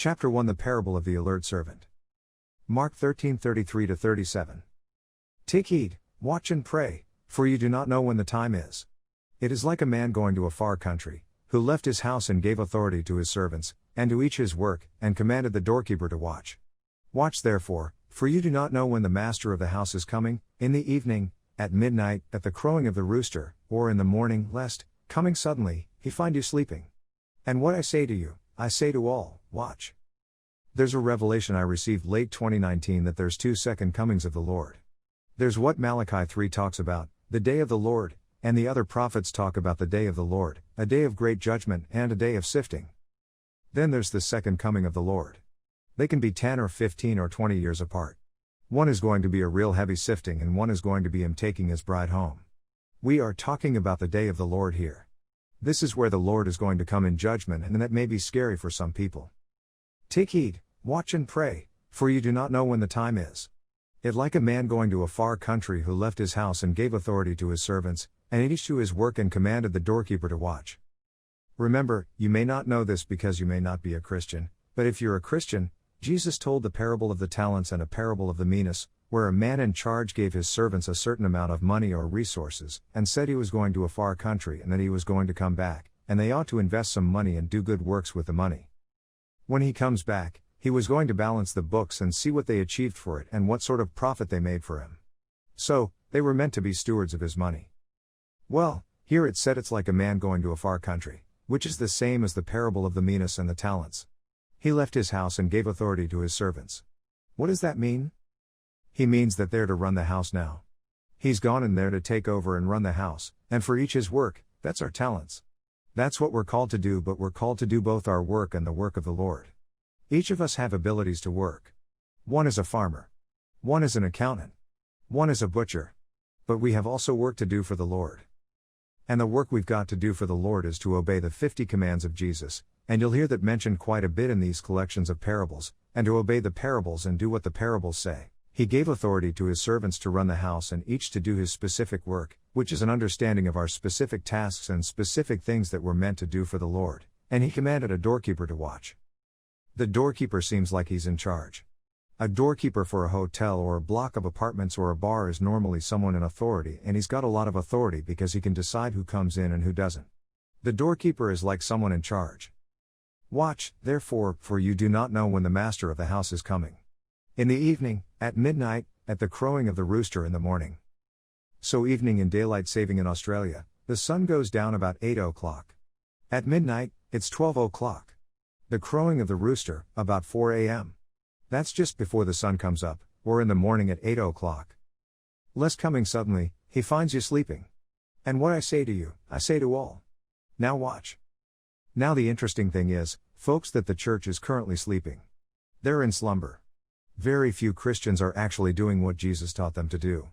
Chapter 1 The Parable of the Alert Servant. Mark 13:33-37. Take heed, watch and pray, for you do not know when the time is. It is like a man going to a far country, who left his house and gave authority to his servants, and to each his work, and commanded the doorkeeper to watch. Watch therefore, for you do not know when the master of the house is coming, in the evening, at midnight, at the crowing of the rooster, or in the morning, lest, coming suddenly, he find you sleeping. And what I say to you, I say to all, watch. There's a revelation I received late 2019 that there's two second comings of the Lord. There's what Malachi 3 talks about, the day of the Lord, and the other prophets talk about the day of the Lord, a day of great judgment and a day of sifting. Then there's the second coming of the Lord. They can be 10 or 15 or 20 years apart. One is going to be a real heavy sifting and one is going to be him taking his bride home. We are talking about the day of the Lord here. This is where the Lord is going to come in judgment, and that may be scary for some people. Take heed, watch and pray, for you do not know when the time is. It like a man going to a far country who left his house and gave authority to his servants, and each to his work, and commanded the doorkeeper to watch. Remember, you may not know this because you may not be a Christian, but if you're a Christian, Jesus told the parable of the talents and a parable of the minas, where a man in charge gave his servants a certain amount of money or resources, and said he was going to a far country and that he was going to come back, and they ought to invest some money and do good works with the money. When he comes back, he was going to balance the books and see what they achieved for it and what sort of profit they made for him. So, they were meant to be stewards of his money. Well, here it said it's like a man going to a far country, which is the same as the parable of the minas and the talents. He left his house and gave authority to his servants. What does that mean? He means that they're to run the house now. He's gone in there to take over and run the house, and for each his work, that's our talents. That's what we're called to do, but we're called to do both our work and the work of the Lord. Each of us have abilities to work. One is a farmer. One is an accountant. One is a butcher. But we have also work to do for the Lord. And the work we've got to do for the Lord is to obey the 50 commands of Jesus, and you'll hear that mentioned quite a bit in these collections of parables, and to obey the parables and do what the parables say. He gave authority to his servants to run the house and each to do his specific work, which is an understanding of our specific tasks and specific things that we're meant to do for the Lord, and he commanded a doorkeeper to watch. The doorkeeper seems like he's in charge. A doorkeeper for a hotel or a block of apartments or a bar is normally someone in authority, and he's got a lot of authority because he can decide who comes in and who doesn't. The doorkeeper is like someone in charge. Watch, therefore, for you do not know when the master of the house is coming. In the evening, at midnight, at the crowing of the rooster in the morning. So evening in daylight saving in Australia, the sun goes down about 8 o'clock. At midnight, it's 12 o'clock. The crowing of the rooster, about 4 a.m. That's just before the sun comes up, or in the morning at 8 o'clock. Lest coming suddenly, he finds you sleeping. And what I say to you, I say to all. Now watch. Now the interesting thing is, folks, that the church is currently sleeping. They're in slumber. Very few Christians are actually doing what Jesus taught them to do.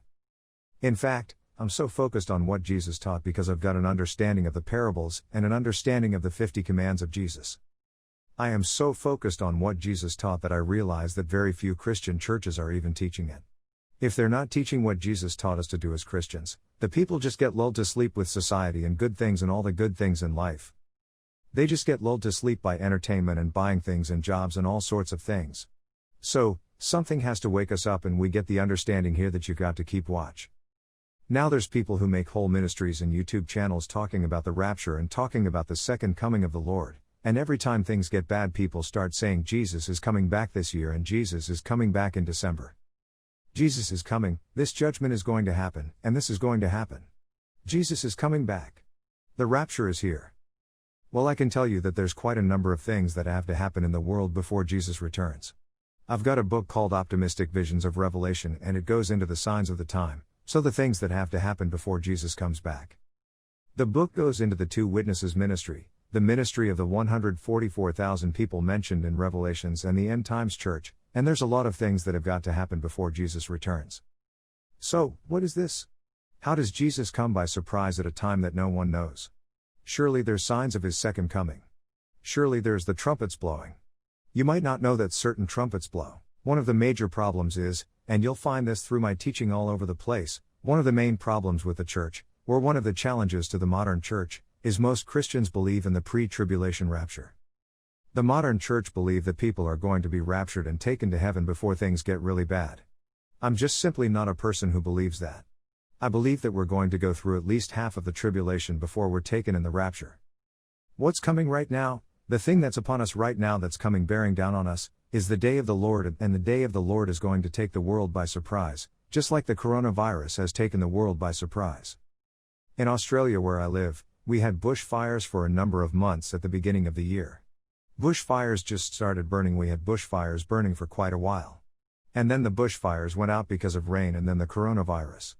In fact, I'm so focused on what Jesus taught because I've got an understanding of the parables and an understanding of the 50 commands of Jesus. I am so focused on what Jesus taught that I realize that very few Christian churches are even teaching it. If they're not teaching what Jesus taught us to do as Christians, the people just get lulled to sleep with society and good things and all the good things in life. They just get lulled to sleep by entertainment and buying things and jobs and all sorts of things. So, something has to wake us up, and we get the understanding here that you've got to keep watch. Now there's people who make whole ministries and YouTube channels talking about the rapture and talking about the second coming of the Lord, and every time things get bad people start saying Jesus is coming back this year and Jesus is coming back in December. Jesus is coming, this judgment is going to happen, and this is going to happen. Jesus is coming back. The rapture is here. Well, I can tell you that there's quite a number of things that have to happen in the world before Jesus returns. I've got a book called Optimistic Visions of Revelation, and it goes into the signs of the time, so the things that have to happen before Jesus comes back. The book goes into the two witnesses ministry, the ministry of the 144,000 people mentioned in Revelations, and the end times church, and there's a lot of things that have got to happen before Jesus returns. So, what is this? How does Jesus come by surprise at a time that no one knows? Surely there's signs of his second coming. Surely there's the trumpets blowing. You might not know that certain trumpets blow. One of the major problems is, and you'll find this through my teaching all over the place, one of the main problems with the church, or one of the challenges to the modern church, is most Christians believe in the pre-tribulation rapture. The modern church believe that people are going to be raptured and taken to heaven before things get really bad. I'm just simply not a person who believes that. I believe that we're going to go through at least half of the tribulation before we're taken in the rapture. What's coming right now, the thing that's upon us right now that's coming bearing down on us, is the day of the Lord, and the day of the Lord is going to take the world by surprise, just like the coronavirus has taken the world by surprise. In Australia where I live, we had bushfires for a number of months at the beginning of the year. Bushfires just started burning. We had bushfires burning for quite a while. And then the bushfires went out because of rain and then the coronavirus.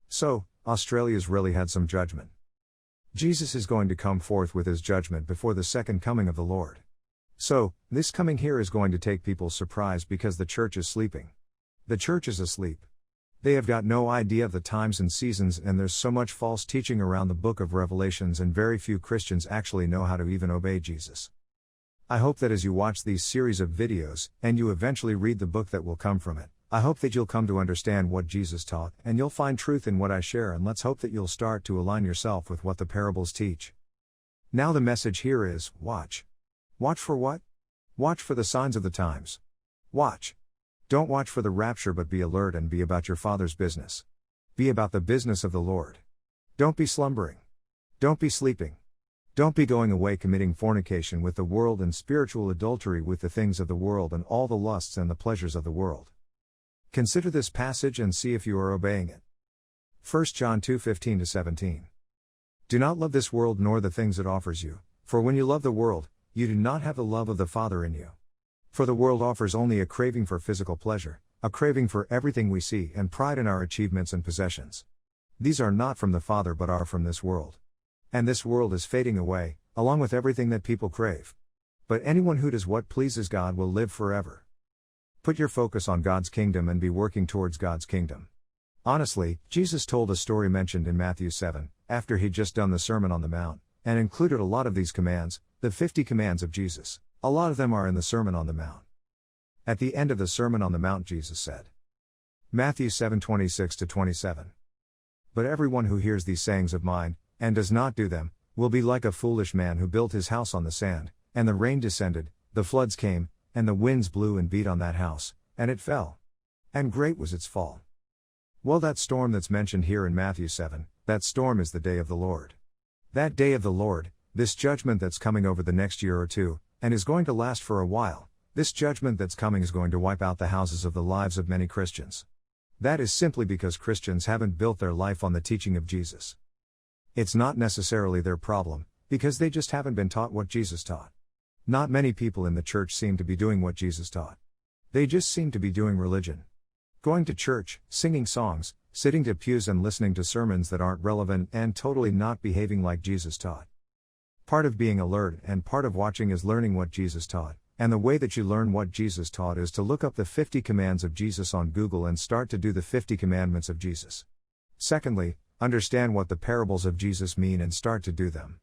So, Australia's really had some judgment. Jesus is going to come forth with his judgment before the second coming of the Lord. So, this coming here is going to take people's surprise because the church is sleeping. The church is asleep. They have got no idea of the times and seasons, and there's so much false teaching around the book of Revelations, and very few Christians actually know how to even obey Jesus. I hope that as you watch these series of videos, and you eventually read the book that will come from it, I hope that you'll come to understand what Jesus taught, and you'll find truth in what I share, and let's hope that you'll start to align yourself with what the parables teach. Now the message here is, watch. Watch for what? Watch for the signs of the times. Watch. Don't watch for the rapture, but be alert and be about your Father's business. Be about the business of the Lord. Don't be slumbering. Don't be sleeping. Don't be going away committing fornication with the world and spiritual adultery with the things of the world and all the lusts and the pleasures of the world. Consider this passage and see if you are obeying it. 1 John 2:15-17. Do not love this world nor the things it offers you, for when you love the world, you do not have the love of the Father in you. For the world offers only a craving for physical pleasure, a craving for everything we see, and pride in our achievements and possessions. These are not from the Father but are from this world. And this world is fading away, along with everything that people crave. But anyone who does what pleases God will live forever. Put your focus on God's kingdom and be working towards God's kingdom. Honestly, Jesus told a story mentioned in Matthew 7, after he'd just done the Sermon on the Mount, and included a lot of these commands, the 50 commands of Jesus. A lot of them are in the Sermon on the Mount. At the end of the Sermon on the Mount, Jesus said, Matthew 7:26-27. But everyone who hears these sayings of mine, and does not do them, will be like a foolish man who built his house on the sand, and the rain descended, the floods came, and the winds blew and beat on that house, and it fell. And great was its fall. Well, that storm that's mentioned here in Matthew 7, that storm is the day of the Lord. That day of the Lord, this judgment that's coming over the next year or two, and is going to last for a while, this judgment that's coming is going to wipe out the houses of the lives of many Christians. That is simply because Christians haven't built their life on the teaching of Jesus. It's not necessarily their problem, because they just haven't been taught what Jesus taught. Not many people in the church seem to be doing what Jesus taught. They just seem to be doing religion. Going to church, singing songs, sitting to pews and listening to sermons that aren't relevant, and totally not behaving like Jesus taught. Part of being alert and part of watching is learning what Jesus taught, and the way that you learn what Jesus taught is to look up the 50 commands of Jesus on Google and start to do the 50 commandments of Jesus. Secondly, understand what the parables of Jesus mean and start to do them.